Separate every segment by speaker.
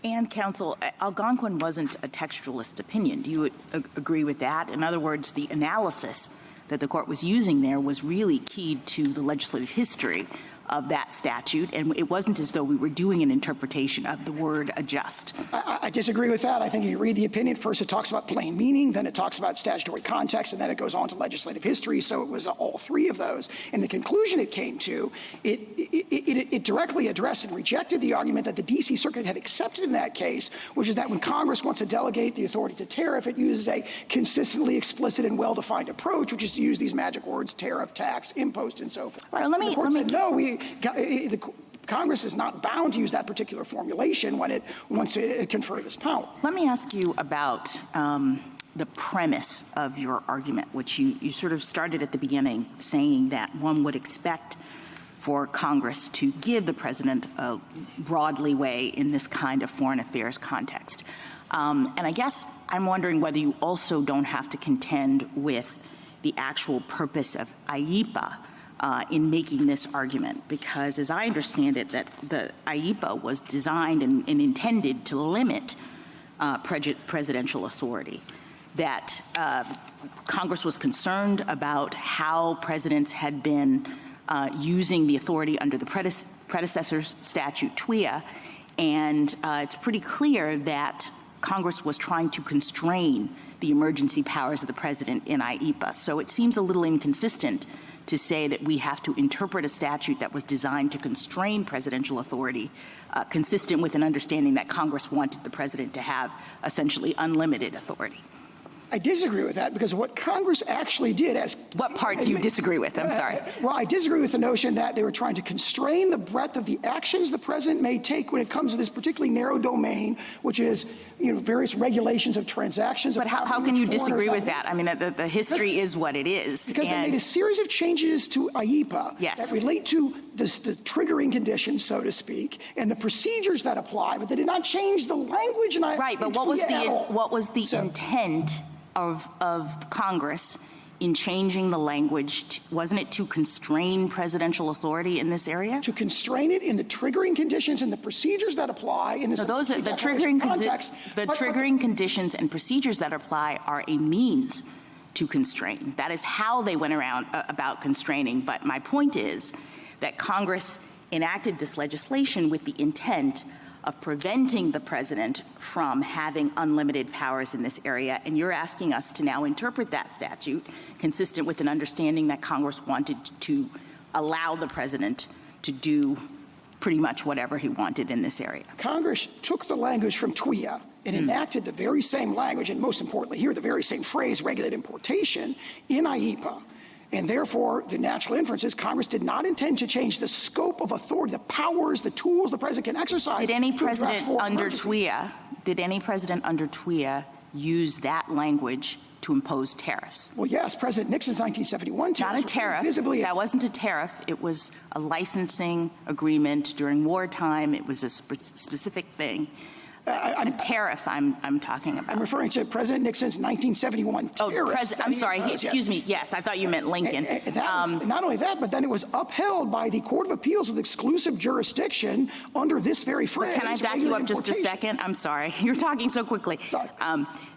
Speaker 1: And, counsel, Algonquin wasn't a textualist opinion. Do you agree with that? In other words, the analysis that the court was using there was really keyed to the legislative history of that statute, and it wasn't as though we were doing an interpretation of the word adjust.
Speaker 2: I disagree with that. I think you read the opinion, first it talks about plain meaning, then it talks about statutory context, and then it goes on to legislative history, so it was all three of those. And the conclusion it came to, it directly addressed and rejected the argument that the D.C. Circuit had accepted in that case, which is that when Congress wants to delegate the authority to tariff, it uses a consistently explicit and well-defined approach, which is to use these magic words, tariff, tax, impost, and so forth.
Speaker 1: All right, the court said,
Speaker 2: no, Congress is not bound to use that particular formulation when it wants to confer this power.
Speaker 1: Let me ask you about the premise of your argument, which you sort of started at the beginning saying that one would expect for Congress to give the president a broad leeway in this kind of foreign affairs context. And I guess I'm wondering whether you also don't have to contend with the actual purpose of IEPA in making this argument, because as I understand it, that the IEPA was designed and intended to limit presidential authority, that Congress was concerned about how presidents had been using the authority under the predecessor statute, TWIA, and it's pretty clear that Congress was trying to constrain the emergency powers of the president in IEPA. So it seems a little inconsistent to say that we have to interpret a statute that was designed to constrain presidential authority, consistent with an understanding that Congress wanted the president to have essentially unlimited authority.
Speaker 2: I disagree with that, because what Congress actually did as—
Speaker 1: What part do you disagree with? I'm sorry.
Speaker 2: Well, I disagree with the notion that they were trying to constrain the breadth of the actions the president may take when it comes to this particularly narrow domain, which is, various regulations of transactions.
Speaker 1: But how can you disagree with that? I mean, the history is what it is.
Speaker 2: Because they made a series of changes to IEPA that relate to the triggering conditions, so to speak, and the procedures that apply, but they did not change the language in IEPA.
Speaker 1: Right, but what was the intent of Congress in changing the language? Wasn't it to constrain presidential authority in this area?
Speaker 2: To constrain it in the triggering conditions and the procedures that apply in this—
Speaker 1: So those are the triggering context. The triggering conditions and procedures that apply are a means to constrain. That is how they went around about constraining. But my point is that Congress enacted this legislation with the intent of preventing the president from having unlimited powers in this area, and you're asking us to now interpret that statute consistent with an understanding that Congress wanted to allow the president to do pretty much whatever he wanted in this area.
Speaker 2: Congress took the language from TWIA and enacted the very same language, and most importantly here, the very same phrase, regulate importation, in IEPA. And therefore, the natural inference is Congress did not intend to change the scope of authority, the powers, the tools the president can exercise.
Speaker 1: Did any president under TWIA use that language to impose tariffs?
Speaker 2: Well, yes, President Nixon's 1971 tariffs.
Speaker 1: Not a tariff. That wasn't a tariff. It was a licensing agreement during wartime. It was a specific thing. A tariff I'm talking about.
Speaker 2: I'm referring to President Nixon's 1971 tariff.
Speaker 1: I'm sorry. Excuse me. Yes, I thought you meant Lincoln.
Speaker 2: Not only that, but then it was upheld by the Court of Appeals with exclusive jurisdiction under this very phrase.
Speaker 1: But can I back you up just a second? I'm sorry. You're talking so quickly.
Speaker 2: Sorry.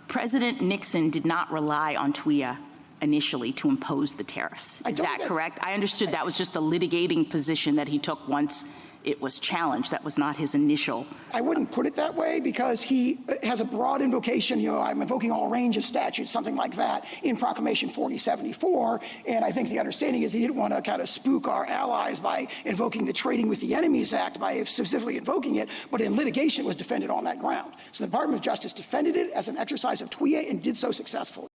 Speaker 1: President Nixon did not rely on TWIA initially to impose the tariffs. Is that correct? I understood that was just a litigating position that he took once it was challenged. That was not his initial.
Speaker 2: I wouldn't put it that way, because he has a broad invocation. I'm invoking all range of statutes, something like that, in Proclamation 4074. And I think the understanding is he didn't want to kind of spook our allies by invoking the Trading with the Enemies Act, by specifically invoking it, but in litigation it was defended on that ground. So the Department of Justice defended it as an exercise of TWIA and did so successfully.